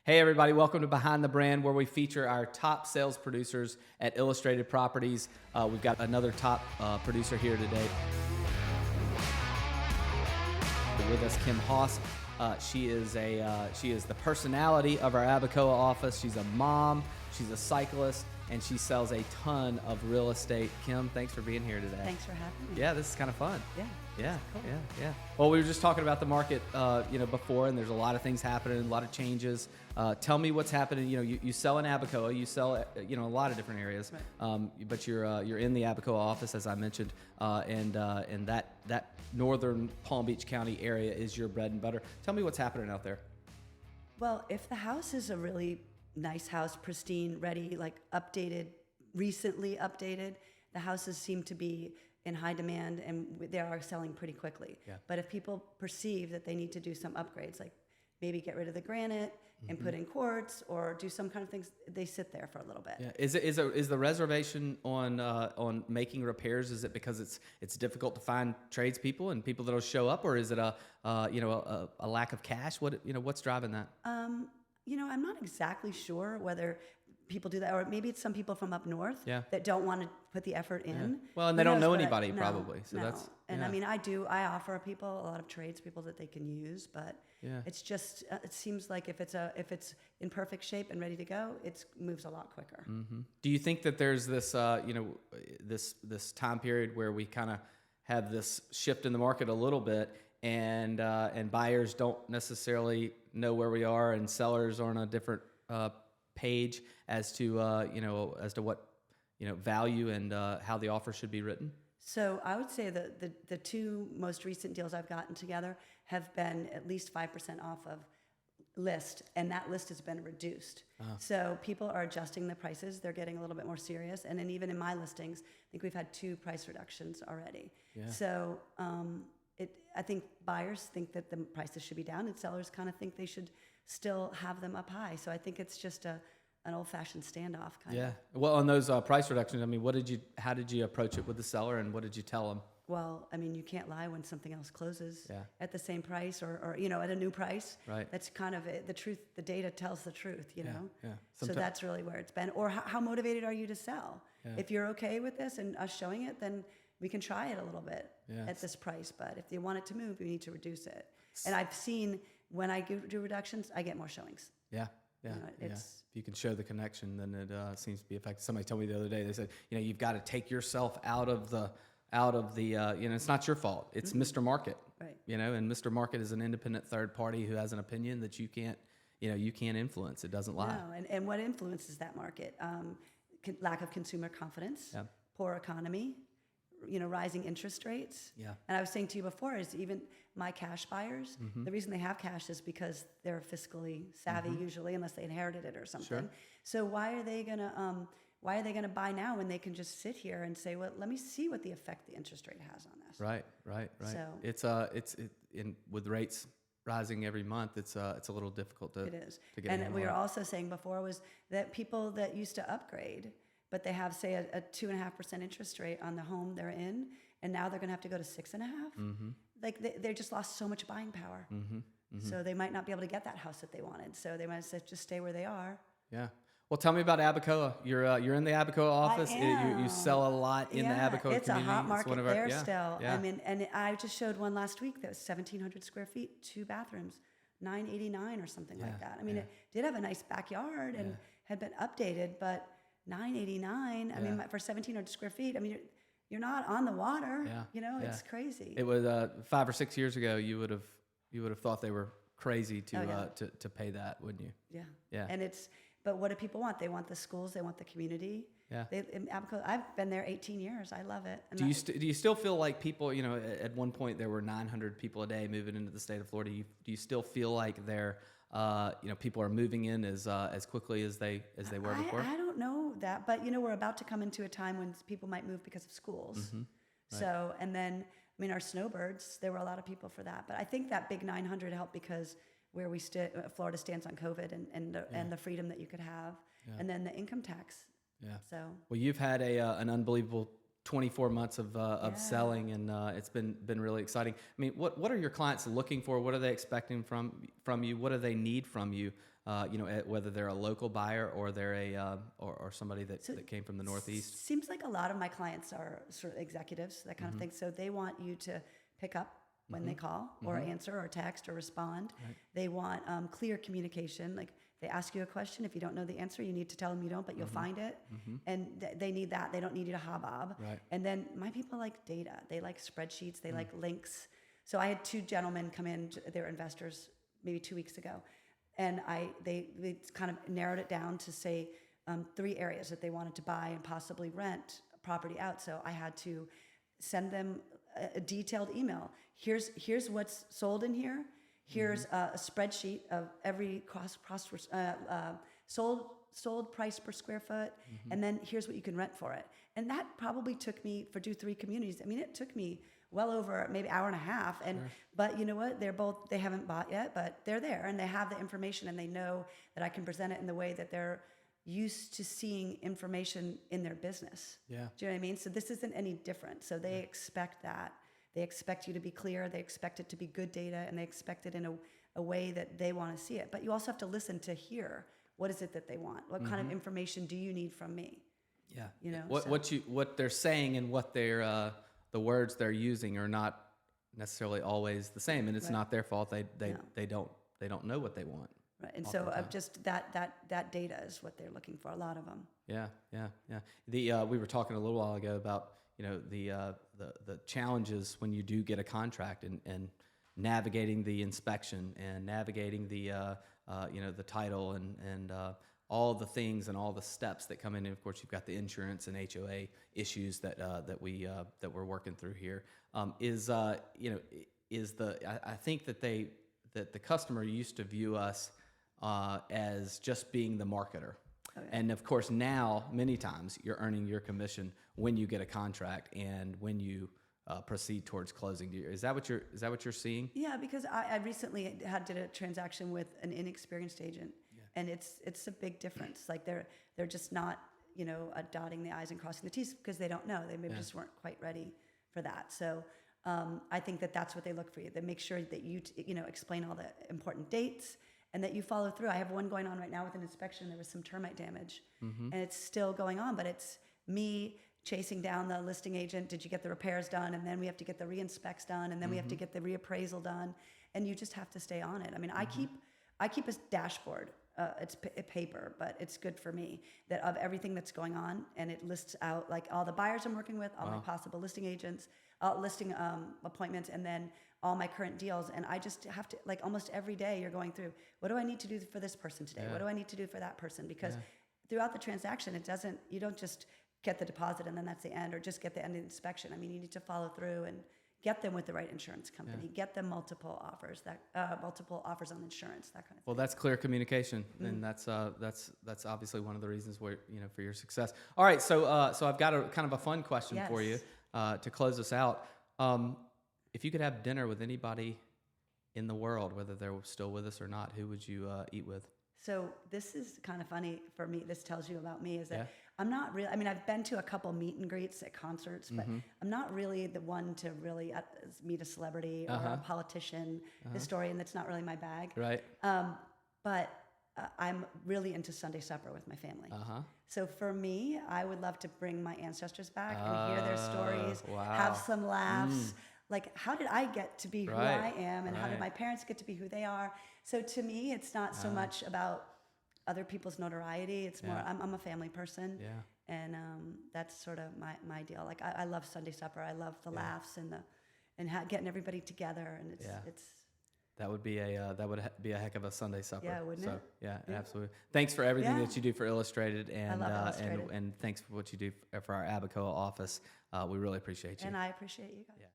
Hey everybody, welcome to Behind the Brand, where we feature our top sales producers at Illustrated Properties. We've got another top producer here today. With us, Kim Haas. She is the personality of our Abacoa office. She's a mom, she's a cyclist, and she sells a ton of real estate. Kim, thanks for being here today. Thanks for having me. Yeah, this is kind of fun. Yeah, cool. Yeah. Well, we were just talking about the market, before, and there's a lot of things happening, a lot of changes. Tell me what's happening. You sell in Abacoa, you sell, a lot of different areas. Right. But you're in the Abacoa office, as I mentioned, and that northern Palm Beach County area is your bread and butter. Tell me what's happening out there. Well, if the house is a really nice house, pristine, ready, like updated, recently updated, the houses seem to be in high demand and they are selling pretty quickly. Yeah. But if people perceive that they need to do some upgrades, like maybe get rid of the granite and put in quartz or do some kind of things, they sit there for a little bit. Yeah. Is the reservation on making repairs? Is it because it's difficult to find tradespeople and people that'll show up, or is it a lack of cash? What's driving that? I'm not exactly sure whether people do that, or maybe it's some people from up north that don't want to put the effort in. Yeah. Well, and they don't know anybody probably. So that's. And yeah. I mean, I offer people a lot of tradespeople that they can use, but it's just it seems like if it's in perfect shape and ready to go, it moves a lot quicker. Mm-hmm. Do you think that there's this this time period where we kind of have this shift in the market a little bit, and buyers don't necessarily know where we are, and sellers are on a different page as to what value and how the offer should be written? So I would say that the two most recent deals I've gotten together have been at least 5% off of list, and that list has been reduced. So people are adjusting the prices. They're getting a little bit more serious. And then even in my listings, I think we've had 2 price reductions already. Yeah. So I think buyers think that the prices should be down, and sellers kind of think they should still have them up high. So I think it's just an old-fashioned standoff kind of. Yeah. Well, on those price reductions, I mean, how did you approach it with the seller, and what did you tell them? Well, I mean, you can't lie when something else closes at the same price or at a new price. Right. That's kind of it. The truth. The data tells the truth, you know? Yeah. So that's really where it's been. Or how motivated are you to sell? Yeah. If you're okay with this and us showing it, then we can try it a little bit at this price. But if you want it to move, you need to reduce it. And I've seen when I do reductions, I get more showings. Yeah. If you can show the connection, then it seems to be effective. Somebody told me the other day, they said, you've got to take yourself out of the it's not your fault. It's Mr. Market, right? And Mr. Market is an independent third party who has an opinion that you can't influence. It doesn't lie. No, and what influences that market? Lack of consumer confidence, poor economy, rising interest rates. Yeah. And I was saying to you before, is even my cash buyers, the reason they have cash is because they're fiscally savvy usually, unless they inherited it or something. Sure. So why are they gonna buy now when they can just sit here and say, well, let me see what the effect the interest rate has on this. Right. So it's with rates rising every month, it's a little difficult to. It is. To get. And we were also saying before was that people that used to upgrade, but they have, say, a 2.5% interest rate on the home they're in, and now they're going to have to go to 6.5%. Mm-hmm. Like they just lost so much buying power. Mm-hmm. Mm-hmm. So they might not be able to get that house that they wanted. So they might just stay where they are. Yeah. Well, tell me about Abacoa. You're in the Abacoa office. I am. You sell a lot in the Abacoa community. It's a hot market there still. Yeah. I mean, and I just showed one last week that was 1,700 square feet, 2 bathrooms, $989 or something like that. I mean, it did have a nice backyard and had been updated, but $989. I mean, for 1,700 square feet. I mean, you're not on the water. Yeah. It's crazy. It was 5 or 6 years ago. You would have thought they were crazy to pay that, wouldn't you? Yeah. And but what do people want? They want the schools. They want the community. Yeah. I've been there 18 years. I love it. Do you still feel like people? At one point there were 900 people a day moving into the state of Florida. Do you still feel like they're people are moving in as quickly as they were before? I don't know that, but we're about to come into a time when people might move because of schools. Mm-hmm. Right. So, and then our snowbirds, there were a lot of people for that, but I think that big 900 helped because where Florida stands on COVID and the freedom that you could have, and then the income tax. Yeah. So. Well, you've had an unbelievable 24 months of selling, and it's been really exciting. I mean, what are your clients looking for? What are they expecting from you? What do they need from you? Whether they're a local buyer or they're or somebody that came from the Northeast. Seems like a lot of my clients are sort of executives, that kind of thing. So they want you to pick up when they call, or answer, or text, or respond. Right. They want clear communication. Like, they ask you a question. If you don't know the answer, you need to tell them you don't, but you'll find it. And they need that. They don't need you to hobob. Right. And then my people like data. They like spreadsheets. They like links. So I had 2 gentlemen come in. They were investors maybe 2 weeks ago. And they kind of narrowed it down to say 3 areas that they wanted to buy and possibly rent a property out. So I had to send them a detailed email. Here's what's sold in here. Here's a spreadsheet of every sold price per square foot, and then here's what you can rent for it. And that probably took me, for 3 communities, I mean, it took me well over maybe hour and a half. And but you know what? They haven't bought yet, but they're there and they have the information, and they know that I can present it in the way that they're used to seeing information in their business. Yeah. Do you know what I mean? So this isn't any different. So they expect that. They expect you to be clear. They expect it to be good data, and they expect it in a way that they want to see it. But you also have to listen to hear, what is it that they want? What kind of information do you need from me? Yeah. You know, what they're saying and what they're the words they're using are not necessarily always the same, and it's not their fault. They don't know what they want. Right. And so just that data is what they're looking for. A lot of them. Yeah. We were talking a little while ago about the challenges when you do get a contract, and navigating the inspection, and navigating the title, and all the things and all the steps that come in. And of course, you've got the insurance and HOA issues that we're working through here. I think that the customer used to view us as just being the marketer. Okay. And of course, now many times you're earning your commission when you get a contract and when you proceed towards closing. Is that what you're seing? Yeah, because I recently did a transaction with an inexperienced agent, and it's a big difference. Like they're just not dotting the I's and crossing the T's because they don't know. They maybe just weren't quite ready for that. So I think that's what they look for you. They make sure that you explain all the important dates, and that you follow through. I have one going on right now with an inspection. There was some termite damage, and it's still going on, but it's me chasing down the listing agent. Did you get the repairs done? And then we have to get the re-inspects done, and then we have to get the reappraisal done, and you just have to stay on it. I mean, I keep a dashboard. It's a paper, but it's good for me, that of everything that's going on, and it lists out like all the buyers I'm working with, all my possible listing agents, listing appointments, and then all my current deals. And I just have to, like, almost every day you're going through, what do I need to do for this person today? What do I need to do for that person? Because throughout the transaction, you don't just get the deposit and then that's the end, or just get the end of the inspection. I mean, you need to follow through and get them with the right insurance company, get them multiple offers on insurance, that kind of thing. Well, that's clear communication, and that's obviously one of the reasons where, for your success. All right, so I've got a kind of a fun question for you to close us out. If you could have dinner with anybody in the world, whether they're still with us or not, who would you eat with? So this is kind of funny for me. This tells you about me, is that I'm not really, I mean, I've been to a couple meet and greets at concerts, but I'm not really the one to really meet a celebrity or a politician, historian. That's not really my bag. Right. But I'm really into Sunday supper with my family. So for me, I would love to bring my ancestors back and hear their stories, have some laughs. Like, how did I get to be who I am, and how did my parents get to be who they are? So to me, it's not so much about other people's notoriety. It's more, I'm a family person, and that's sort of my deal. Like, I love Sunday supper. I love the laughs and getting everybody together, and it's. That would be a heck of a Sunday supper. Yeah, wouldn't it? Yeah, absolutely. Thanks for everything that you do for Illustrated, and I love Illustrated. and thanks for what you do for our Abacoa office. We really appreciate you. And I appreciate you guys.